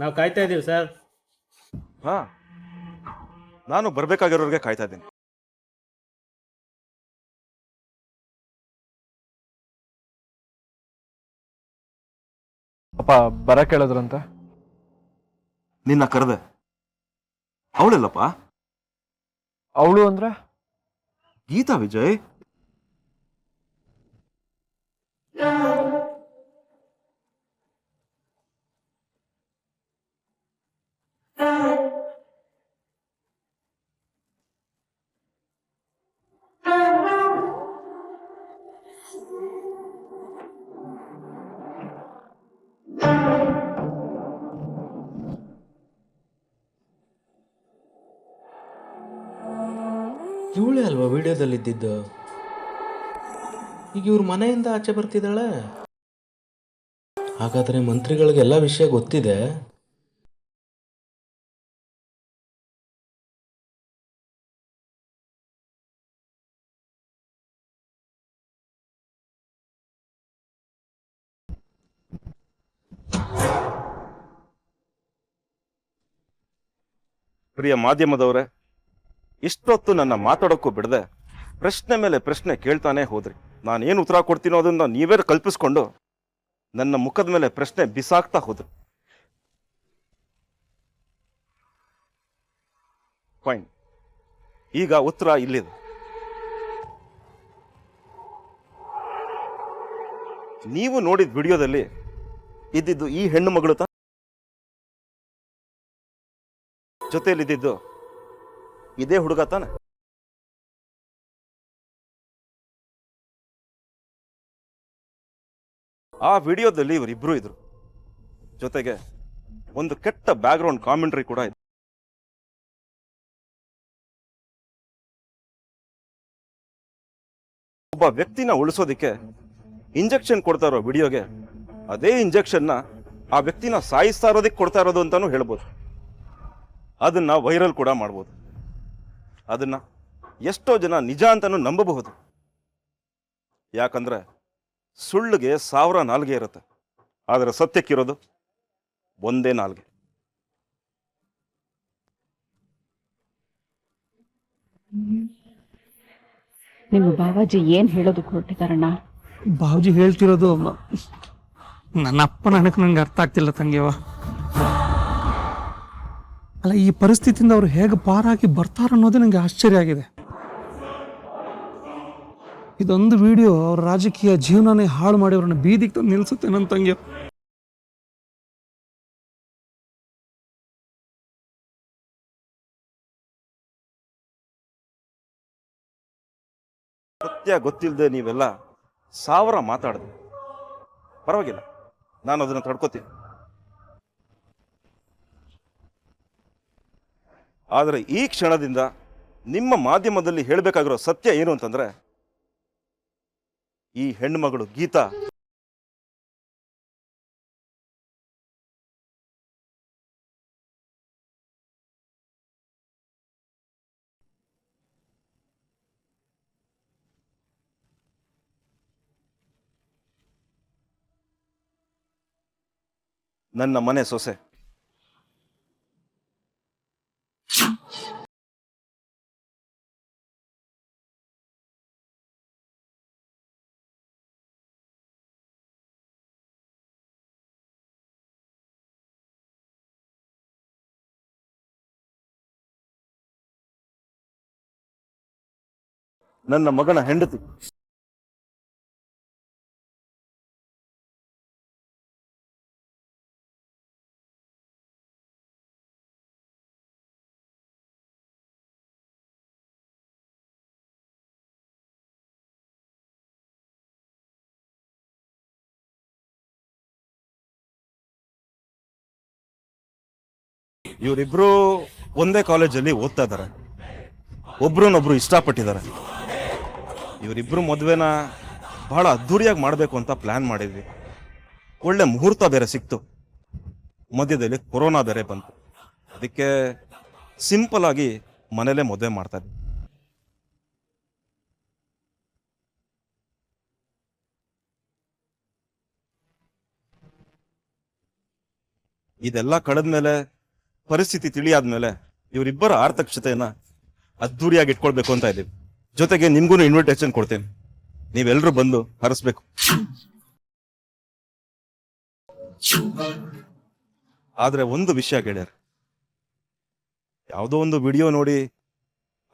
ನಾವು ಕಾಯ್ತಾ ಇದ್ದೀವಿ ಸರ್. ಹಾ, ನಾನು ಬರ್ಬೇಕಾಗಿರೋರಿಗೆ ಕಾಯ್ತಾ ಇದ್ದೀನಿ. ಅಪ್ಪ ಬರಕ್ಕೆ ಹೇಳಿದ್ರಂತೆ. ನಿನ್ನ ಕರೆದೆ. ಅವಳೆಲ್ಲಪ್ಪ? ಅವಳು ಅಂದ್ರೆ ಗೀತಾ ವಿಜಯ್. ಇವಳೇ ಅಲ್ವಾ ವಿಡಿಯೋದಲ್ಲಿ ಇದ್ದಿದ್ದು? ಈಗ ಇವ್ರ ಮನೆಯಿಂದ ಆಚೆ ಬರ್ತಿದ್ದಾಳೆ. ಹಾಗಾದ್ರೆ ಮಂತ್ರಿಗಳಿಗೆ ಎಲ್ಲ ವಿಷಯ ಗೊತ್ತಿದೆ. ಪ್ರಿಯ ಮಾಧ್ಯಮದವರೇ, ಇಷ್ಟೊತ್ತು ನನ್ನ ಮಾತಾಡೋಕ್ಕೂ ಬಿಡದೆ ಪ್ರಶ್ನೆ ಮೇಲೆ ಪ್ರಶ್ನೆ ಕೇಳ್ತಾನೆ ಹೋದ್ರಿ. ನಾನೇನು ಉತ್ತರ ಕೊಡ್ತೀನೋ ಅದನ್ನ ನೀವೇ ಕಲ್ಪಿಸ್ಕೊಂಡು ನನ್ನ ಮುಖದ ಮೇಲೆ ಪ್ರಶ್ನೆ ಬಿಸಾಕ್ತಾ ಹೋದ್ರಿ. ಫೈನ್, ಈಗ ಉತ್ತರ ಇಲ್ಲಿದೆ. ನೀವು ನೋಡಿದ ವಿಡಿಯೋದಲ್ಲಿ ಇದ್ದಿದ್ದು ಈ ಹೆಣ್ಣು ಮಗಳು ಜೊತೆಯಲ್ಲಿದ್ದು ಇದೇ ಹುಡುಗ ತಾನೆ? ಆ ವಿಡಿಯೋದಲ್ಲಿ ಇವರಿಬ್ರು ಇದ್ರು. ಜೊತೆಗೆ ಒಂದು ಕೆಟ್ಟ ಬ್ಯಾಕ್ಗ್ರೌಂಡ್ ಕಾಮೆಂಟ್ರಿ ಕೂಡ ಇದೆ. ಒಬ್ಬ ವ್ಯಕ್ತಿನ ಉಳಿಸೋದಿಕ್ಕೆ ಇಂಜೆಕ್ಷನ್ ಕೊಡ್ತಾ ಇರೋ ವಿಡಿಯೋಗೆ ಅದೇ ಇಂಜೆಕ್ಷನ್ನ ಆ ವ್ಯಕ್ತಿನ ಸಾಯಿಸ್ತಾ ಇರೋದಕ್ಕೆ ಕೊಡ್ತಾ ಇರೋದು ಅಂತಾನು ಹೇಳ್ಬೋದು. ಅದನ್ನ ವೈರಲ್ ಕೂಡ ಮಾಡ್ಬೋದು. ಅದನ್ನ ಎಷ್ಟೋ ಜನ ನಿಜ ಅಂತಾನು ನಂಬಬಹುದು. ಯಾಕಂದ್ರೆ ಸುಳ್ಳಿಗೆ 1000 ನಾಲ್ಗೆ ಇರುತ್ತೆ, ಆದರೆ ಸತ್ಯಕ್ಕಿರೋದು ಒಂದೇ ನಾಲ್ಗೆ. ನಿಮ್ಮ ಬಾವಾಜಿ ಏನ್ ಹೇಳೋದಕ್ಕೆ ಹೊರಟಿದಾರಣ್ಣ? ಬಾವುಜಿ ಹೇಳ್ತಿರೋದು ನನ್ನ ಅಪ್ಪನ ನನಗೆ ನಂಗೆ ಅರ್ಥ ಆಗ್ತಿಲ್ಲ ತಂಗಿಯವ. ಅಲ್ಲ, ಈ ಪರಿಸ್ಥಿತಿಯಿಂದ ಅವ್ರು ಹೇಗೆ ಪಾರಾಗಿ ಬರ್ತಾರ ಅನ್ನೋದೇ ನನಗೆ ಆಶ್ಚರ್ಯ ಆಗಿದೆ. ಇದೊಂದು ವಿಡಿಯೋ ಅವ್ರ ರಾಜಕೀಯ ಜೀವನನೇ ಹಾಳು ಮಾಡಿ ಅವ್ರನ್ನ ಬೀದಿಗೆ ತಂದು ನಿಲ್ಸುತ್ತೆ ನನ್ನ ತಂಗಿಯ. ಸತ್ಯ ಗೊತ್ತಿಲ್ಲದೆ ನೀವೆಲ್ಲ 1000 ಮಾತಾಡಿದೆ, ಪರವಾಗಿಲ್ಲ, ನಾನು ಅದನ್ನು ತಡ್ಕೋತೀನಿ. ಆದರೆ ಈ ಕ್ಷಣದಿಂದ ನಿಮ್ಮ ಮಾಧ್ಯಮದಲ್ಲಿ ಹೇಳಬೇಕಾಗಿರೋ ಸತ್ಯ ಏನು ಅಂತಂದ್ರೆ, ಈ ಹೆಣ್ಣುಮಗಳು ಗೀತಾ ನನ್ನ ಮನೆ ಸೊಸೆ. ನನ್ನ ಮಗನ ಹೆಂಡತಿ. ಇವರಿಬ್ರು ಒಂದೇ ಕಾಲೇಜಲ್ಲಿ ಓದ್ತಾ ಇದ್ದಾರೆ, ಒಬ್ರನ್ನೊಬ್ರು ಇಷ್ಟಪಟ್ಟಿದ್ದಾರೆ. ಇವರಿಬ್ರು ಮದುವೆನ ಬಹಳ ಅದ್ಧೂರಿಯಾಗಿ ಮಾಡಬೇಕು ಅಂತ ಪ್ಲಾನ್ ಮಾಡಿದ್ವಿ. ಒಳ್ಳೆ ಮುಹೂರ್ತ ಬೇರೆ ಸಿಕ್ತು, ಮಧ್ಯದಲ್ಲಿ ಕೊರೋನಾ ಬೇರೆ ಬಂತು. ಅದಕ್ಕೆ ಸಿಂಪಲ್ ಆಗಿ ಮನೇಲೆ ಮದುವೆ ಮಾಡ್ತಾ ಇದ್ವಿ. ಇದೆಲ್ಲ ಕಳೆದ್ಮೇಲೆ ಪರಿಸ್ಥಿತಿ ತಿಳಿಯಾದ್ಮೇಲೆ ಇವರಿಬ್ಬರ ಆರ್ಥಕ್ಷತೆಯನ್ನ ಅದ್ದೂರಿಯಾಗಿ ಇಟ್ಕೊಳ್ಬೇಕು ಅಂತ ಇದ್ದೀವಿ. ಜೊತೆಗೆ ನಿಮ್ಗೂ ಇನ್ವಿಟೇಷನ್ ಕೊಡ್ತೇನೆ, ನೀವೆಲ್ಲರೂ ಬಂದು ಹರಿಸ್ಬೇಕು. ಆದ್ರೆ ಒಂದು ವಿಷಯ ಗೆಳೆಯರು, ಯಾವುದೋ ಒಂದು ವಿಡಿಯೋ ನೋಡಿ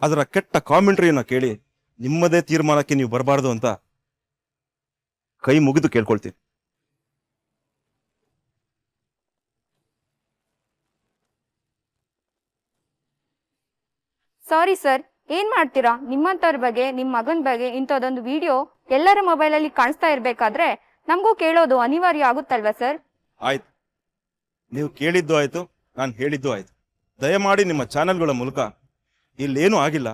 ಅದರ ಕೆಟ್ಟ ಕಾಮೆಂಟ್ರಿಯನ್ನ ಕೇಳಿ ನಿಮ್ಮದೇ ತೀರ್ಮಾನಕ್ಕೆ ನೀವು ಬರಬಾರ್ದು ಅಂತ ಕೈ ಮುಗಿದು ಕೇಳ್ಕೊಳ್ತೀನಿ. ಸಾರಿ ಸರ್, ಏನ್ ಮಾಡ್ತೀರಾ? ನಿಮ್ಮಂತವ್ರ ಬಗ್ಗೆ, ನಿಮ್ಮ ಮಗನ ಬಗ್ಗೆ ಇಂಥದ್ದೊಂದು ವಿಡಿಯೋ ಎಲ್ಲರ ಮೊಬೈಲಲ್ಲಿ ಕಾಣಿಸ್ತಾ ಇರ್ಬೇಕಾದ್ರೆ ನಮಗೂ ಕೇಳೋದು ಅನಿವಾರ್ಯ ಆಗುತ್ತಲ್ವಾ ಸರ್? ಆಯ್ತು, ನೀವು ಕೇಳಿದ್ದು ಆಯ್ತು, ನಾನು ಹೇಳಿದ್ದು ಆಯ್ತು. ದಯಮಾಡಿ ನಿಮ್ಮ ಚಾನೆಲ್ಗಳ ಮೂಲಕ ಇಲ್ಲೇನೂ ಆಗಿಲ್ಲ,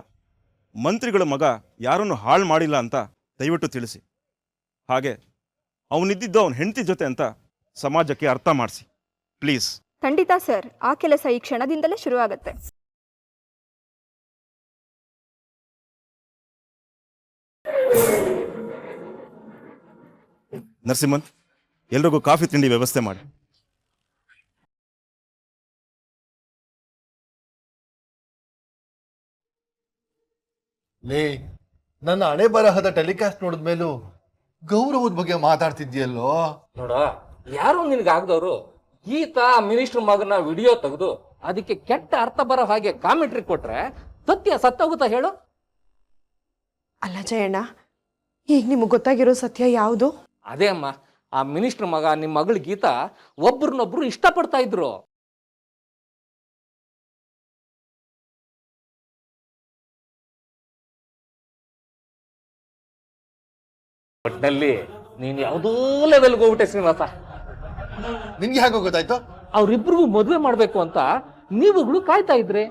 ಮಂತ್ರಿಗಳ ಮಗ ಯಾರನ್ನು ಹಾಳು ಮಾಡಿಲ್ಲ ಅಂತ ದಯವಿಟ್ಟು ತಿಳಿಸಿ. ಹಾಗೆ ಅವನಿದ್ದಿದ್ದು ಅವನ ಹೆಂಡತಿ ಜೊತೆ ಅಂತ ಸಮಾಜಕ್ಕೆ ಅರ್ಥ ಮಾಡಿಸಿ ಪ್ಲೀಸ್. ಖಂಡಿತ ಸರ್, ಆ ಕೆಲಸ ಈ ಕ್ಷಣದಿಂದಲೇ ಶುರುವಾಗುತ್ತೆ. ನರಸಿಂಹನ್, ಎಲ್ರಿಗೂ ಕಾಫಿ ತಿಂಡಿ ವ್ಯವಸ್ಥೆ ಮಾಡಿ. ಲೇ, ನನ್ನ ಹಣೆ ಬರಹದ ಟೆಲಿಕಾಸ್ಟ್ ನೋಡಿದ್ಮೇಲೂ ಗೌರವದ ಬಗ್ಗೆ ಮಾತಾಡ್ತಿದ್ಯಲ್ಲೋ. ನೋಡ, ಯಾರು ನಿನಗಾಗ್ದವ್ರು ಈತ ಮಿನಿಸ್ಟರ್ ಮಗನ ವಿಡಿಯೋ ತೆಗೆದು ಅದಕ್ಕೆ ಕೆಟ್ಟ ಅರ್ಥ ಬರೋ ಹಾಗೆ ಕಾಮೆಂಟ್ರಿ ಕೊಟ್ರೆ ಸತ್ಯ ಸತ್ತೋಗುತ್ತಾ ಹೇಳು? ಅಲ್ಲ ಜಯಣ್ಣ, ಈಗ ನಿಮಗೆ ಗೊತ್ತಾಗಿರೋ ಸತ್ಯ ಯಾವುದು? ಅದೇ ಅಮ್ಮ, ಆ ಮಿನಿಸ್ಟರ್ ಮಗ ನಿಮ್ಮ ಮಗಳ ಗೀತಾ ಒಬ್ರನ್ನೊಬ್ರು ಇಷ್ಟಪಡ್ತಾ ಇದ್ರು. ಒಟ್ನಲ್ಲಿ ನೀನ್ ಯಾವುದೋ ಲೆವೆಲ್ಗೆ ಹೋಗ್ಬಿಟ್ಟೆ ಶ್ರೀನಿವಾಸ. ನಿನ್ಗೆ ಹೇಗೆ ಗೊತ್ತಾಯ್ತು? ಅವ್ರಿಬ್ರಿಗೂ ಮದುವೆ ಮಾಡ್ಬೇಕು ಅಂತ ನೀವುಗಳು ಕಾಯ್ತಾ ಇದ್ರಿ.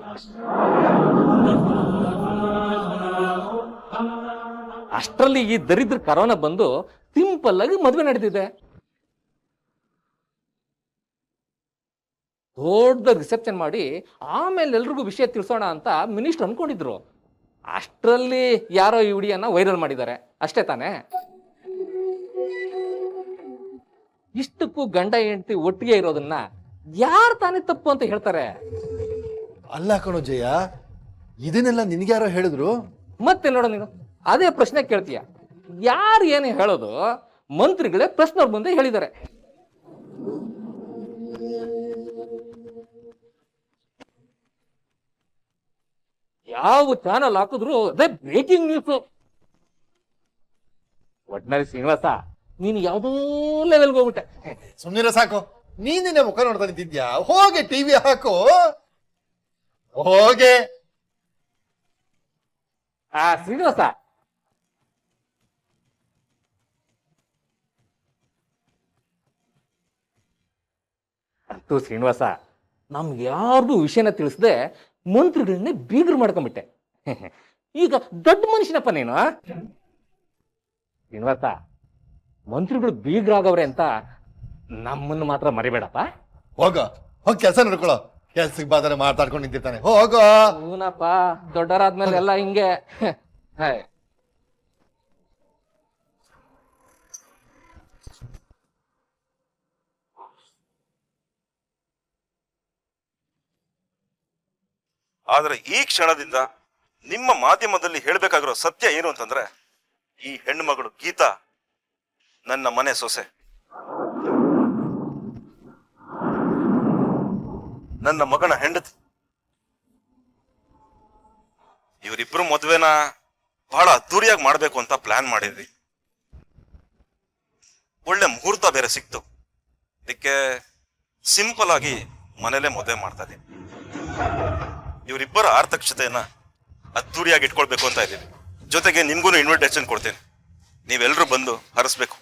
ಅಷ್ಟರಲ್ಲಿ ಈ ದರಿದ್ರ ಕರೋನಾ ಬಂದು ಸಿಂಪಲ್ ಆಗಿ ಮದುವೆ ನಡೆದಿದೆ. ದೊಡ್ಡ ರಿಸೆಪ್ಷನ್ ಮಾಡಿ ಆಮೇಲೆ ಎಲ್ರಿಗೂ ವಿಷಯ ತಿಳಿಸೋಣ ಅಂತ ಮಿನಿಸ್ಟರ್ ಅನ್ಕೊಂಡಿದ್ರು. ಅಷ್ಟರಲ್ಲಿ ಯಾರೋ ಈ ವಿಡಿಯೋನ ವೈರಲ್ ಮಾಡಿದ್ದಾರೆ ಅಷ್ಟೇ ತಾನೇ. ಇಷ್ಟಕ್ಕೂ ಗಂಡ ಹೆಂಡತಿ ಒಟ್ಟಿಗೆ ಇರೋದನ್ನ ಯಾರು ತಾನೇ ತಪ್ಪು ಅಂತ ಹೇಳ್ತಾರೆ? ಅಲ್ಲ ಕಣೋ ಜಯ, ಇದನ್ನೆಲ್ಲ ನಿನ್ಗೆ ಯಾರೋ ಹೇಳಿದ್ರು? ಮತ್ತೆ ನೋಡೋ, ನೀನು ಅದೇ ಪ್ರಶ್ನೆ ಕೇಳ್ತೀಯ. ಯಾರು ಏನು ಹೇಳೋದು? ಮಂತ್ರಿಗಳೇ ಪ್ರಶ್ನವ್ರ ಮುಂದೆ ಹೇಳಿದ್ದಾರೆ. ಯಾವ ಚಾನಲ್ ಹಾಕಿದ್ರು ಅದೇ ಬ್ರೇಕಿಂಗ್ ನ್ಯೂಸ್. ಒಟ್ನಲ್ಲಿ ಶ್ರೀನಿವಾಸ, ನೀನು ಯಾವುದೋ ಲೆವೆಲ್ಗೆ ಹೋಗ್ಬಿಟ್ಟೆ. ಸುಮ್ಮನಿರ ಸಾಕು, ನೀನಿನ್ನೆ ಮುಖ ನೋಡ್ತಾ ನಿಂತಿದ್ಯಾ? ಹೋಗೆ ಟಿವಿ ಹಾಕು, ಹೋಗೆ. ಶ್ರೀನಿವಾಸ, ಅಂತೂ ಶ್ರೀನಿವಾಸ, ನಮ್ಗೆ ಯಾರ್ದು ವಿಷಯನ ತಿಳಿಸದೆ ಮಂತ್ರಿಗಳನ್ನೇ ಬೀಗರು ಮಾಡ್ಕೊಂಡ್ಬಿಟ್ಟೆ. ಈಗ ದೊಡ್ಡ ಮನುಷ್ಯನಪ್ಪ ನೀನು. ಶ್ರೀನಿವಾಸ, ಮಂತ್ರಿಗಳು ಬೀಗ್ರಾಗವ್ರೆ ಅಂತ ನಮ್ಮನ್ನು ಮಾತ್ರ ಮರಿಬೇಡಪ್ಪ. ಹೋಗ ಹೋಗಿ ಕೆಲಸ ನೋಡ್ಕೊಳ್ಳೋ. ಕೆಲ್ಸಕ್ಕೆ ಬಾದರೆ ಮಾತಾಡ್ಕೊಂಡು ನಿಂತಿರ್ತಾನೆ, ಹೋಗೋ. ಹೂನಪ್ಪ, ದೊಡ್ಡವರಾದ್ಮೇಲೆ ಎಲ್ಲ ಹಿಂಗೆ. ಆದ್ರೆ ಈ ಕ್ಷಣದಿಂದ ನಿಮ್ಮ ಮಾಧ್ಯಮದಲ್ಲಿ ಹೇಳ್ಬೇಕಾಗಿರೋ ಸತ್ಯ ಏನು ಅಂತಂದ್ರೆ, ಈ ಹೆಣ್ಣು ಮಗಳು ಗೀತಾ ನನ್ನ ಮನೆ ಸೊಸೆ, ನನ್ನ ಮಗನ ಹೆಂಡತಿ. ಇವರಿಬ್ರು ಮದುವೆನ ಬಹಳ ಅದ್ದೂರಿಯಾಗಿ ಮಾಡ್ಬೇಕು ಅಂತ ಪ್ಲಾನ್ ಮಾಡಿದ್ವಿ. ಒಳ್ಳೆ ಮುಹೂರ್ತ ಬೇರೆ ಸಿಕ್ತು. ಇದಕ್ಕೆ ಸಿಂಪಲ್ ಆಗಿ ಮನೇಲೆ ಮದುವೆ ಮಾಡ್ತಾ ಇದೀವಿ. ಇವರಿಬ್ಬರ ಆರ್ಥಕ್ಷತೆಯನ್ನ ಅದ್ದೂರಿಯಾಗಿ ಇಟ್ಕೊಳ್ಬೇಕು ಅಂತ ಇದ್ದೀವಿ. ಜೊತೆಗೆ ನಿಮ್ಗೂ ಇನ್ವಿಟೇಷನ್ ಕೊಡ್ತೇನೆ, ನೀವೆಲ್ಲರೂ ಬಂದು ಹರಿಸ್ಬೇಕು.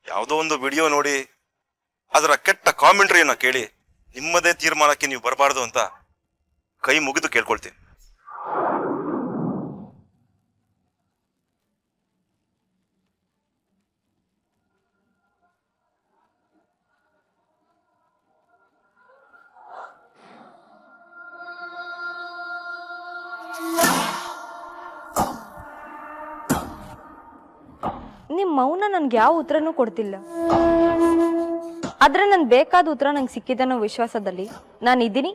ಯಾವುದೋ ಒಂದು ವಿಡಿಯೋ ನೋಡಿ ಅದರ ಕೆಟ್ಟ ಕಾಮೆಂಟ್ರಿಯನ್ನ ಕೇಳಿ ನಿಮ್ಮದೇ ತೀರ್ಮಾನಕ್ಕೆ ನೀವು ಬರಬಾರ್ದು ಅಂತ ಕೈ ಮುಗಿದು ಕೇಳ್ಕೊಳ್ತೀನಿ. ನಿಮ್ಮ ಮೌನ ನನ್ಗೆ ಯಾವ ಉತ್ತರನೂ ಕೊಡ್ತಿಲ್ಲ. ಆದ್ರೆ ನನ್ ಬೇಕಾದ ಉತ್ತರ ನಂಗೆ ಸಿಕ್ಕಿದೆ ಅನ್ನೋ ವಿಶ್ವಾಸದಲ್ಲಿ ನಾನು ಇದ್ದೀನಿ,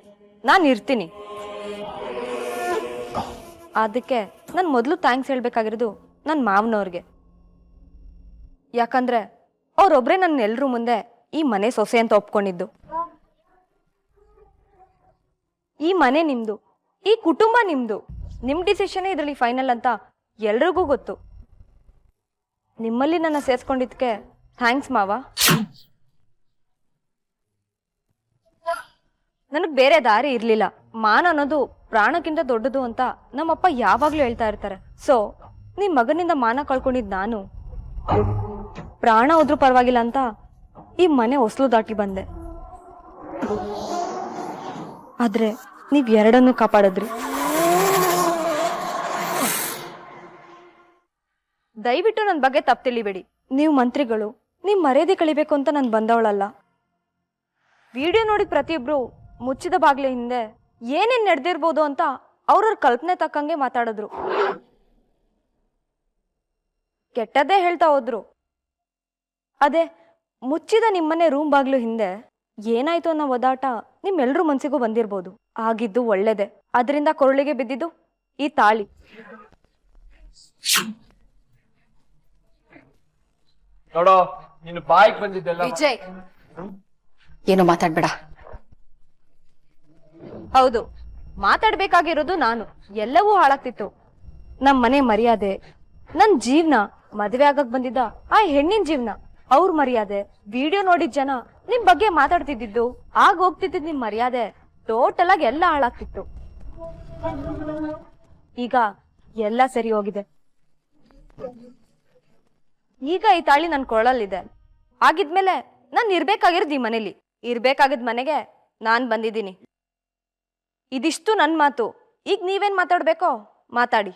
ನಾನು ಇರ್ತೀನಿ. ಅದಕ್ಕೆ ನಾನು ಮೊದಲು ಥ್ಯಾಂಕ್ಸ್ ಹೇಳ್ಬೇಕಾಗಿರೋದು ನನ್ನ ಮಾವನವ್ರಿಗೆ. ಯಾಕಂದ್ರೆ ಅವ್ರೊಬ್ರೆ ನನ್ನ ಎಲ್ರೂ ಮುಂದೆ ಈ ಮನೆ ಸೊಸೆ ಅಂತ ಒಪ್ಕೊಂಡಿದ್ದು. ಈ ಮನೆ ನಿಮ್ದು, ಈ ಕುಟುಂಬ ನಿಮ್ದು, ನಿಮ್ ಡಿಸಿಷನ್ ಇದ್ರಲ್ಲಿ ಫೈನಲ್ ಅಂತ ಎಲ್ರಿಗೂ ಗೊತ್ತು. ನಿಮ್ಮಲ್ಲಿ ನನ್ನ ಸೇರ್ಸ್ಕೊಂಡಿದ್ಕೆ ಥ್ಯಾಂಕ್ಸ್ ಮಾವ. ನನಗ್ ಬೇರೆ ದಾರಿ ಇರ್ಲಿಲ್ಲ. ಮಾನ ಅನ್ನೋದು ಪ್ರಾಣಕ್ಕಿಂತ ದೊಡ್ಡದು ಅಂತ ನಮ್ಮಪ್ಪ ಯಾವಾಗ್ಲೂ ಹೇಳ್ತಾ ಇರ್ತಾರೆ. ಸೊ ನಿಮ್ ಮಗನಿಂದ ಮಾನ ಕಳ್ಕೊಂಡಿದ್ ನಾನು ಪ್ರಾಣ ಹೋದ್ರೂ ಪರವಾಗಿಲ್ಲ ಅಂತ ಈ ಮನೆ ಹೊಸಲು ದಾಟಿ ಬಂದೆ. ಆದ್ರೆ ನೀವ್ ಎರಡನ್ನೂ ಕಾಪಾಡಿದ್ರಿ. ದಯವಿಟ್ಟು ನನ್ನ ಬಗ್ಗೆ ತಪ್ಪು ತಿಳಿಬೇಡಿ. ನೀವು ಮಂತ್ರಿಗಳು, ನೀವು ಮರ್ಯಾದೆ ಕಳಿಬೇಕು ಅಂತ ನಾನು ಬಂದವಳಲ್ಲ. ವಿಡಿಯೋ ನೋಡಿ ಪ್ರತಿಯೊಬ್ರು ಮುಚ್ಚಿದ ಬಾಗ್ಲೆ ಹಿಂದೆ ಏನೇನ್ ನಡೆದಿರ್ಬೋದು ಅಂತ ಅವ್ರವ್ರ ಕಲ್ಪನೆ ತಕ್ಕಂಗೆ ಮಾತಾಡಿದ್ರು. ಕೆಟ್ಟದ್ದೇ ಹೇಳ್ತಾ ಹೋದ್ರು. ಅದೇ ಮುಚ್ಚಿದ ನಿಮ್ಮನೆ ರೂಮ್ ಬಾಗ್ಲು ಹಿಂದೆ ಏನಾಯ್ತು ಅನ್ನೋ ಒದಾಟ ನಿಮ್ಮೆಲ್ರೂ ಮನ್ಸಿಗೂ ಬಂದಿರ್ಬೋದು. ಆಗಿದ್ದು ಒಳ್ಳೇದೆ. ಅದರಿಂದ ಕೊರಳಿಗೆ ಬಿದ್ದಿದ್ದು ಈ ತಾಳಿ. ನೋಡೋ, ನೀನು ಬಾಯಿಗೆ ಬಂದಿದ್ದೆಲ್ಲ ವಿಜಯ್, ಏನು ಮಾತಾಡ್ಬೇಡ. ಹೌದು, ಮಾತಾಡ್ಬೇಕಾಗಿರೋದು ನಾನು. ಎಲ್ಲವೂ ಹಾಳಾಗ್ತಿತ್ತು. ನಮ್ ಮನೆ ಮರ್ಯಾದೆ, ನನ್ ಜೀವನ, ಮದ್ವೆ ಆಗಕ್ ಬಂದಿದ್ದ ಆ ಹೆಣ್ಣಿನ ಜೀವನ, ಅವ್ರ ಮರ್ಯಾದೆ, ವಿಡಿಯೋ ನೋಡಿದ ಜನ ನಿಮ್ ಬಗ್ಗೆ ಮಾತಾಡ್ತಿದ್ದು, ಆಗ ಹೋಗ್ತಿದ್ದ ನಿಮ್ ಮರ್ಯಾದೆ, ಟೋಟಲ್ ಆಗಿ ಎಲ್ಲ ಹಾಳಾಗ್ತಿತ್ತು. ಈಗ ಎಲ್ಲ ಸರಿ ಹೋಗಿದೆ. ಈಗ ಈ ತಾಳಿ ನನ್ ಕೊರಳಲ್ಲಿದೆ. ಆಗಿದ್ಮೇಲೆ ನಾನ್ ಇರ್ಬೇಕಾಗಿರೋದು ಈ ಮನೇಲಿ. ಇರ್ಬೇಕಾಗಿದ್ ಮನೆಗೆ ನಾನ್ ಬಂದಿದ್ದೀನಿ. ಇದಿಷ್ಟು ನನ್ ಮಾತು. ಈಗ ನೀವೇನ್ ಮಾತಾಡ್ಬೇಕೋ ಮಾತಾಡಿ.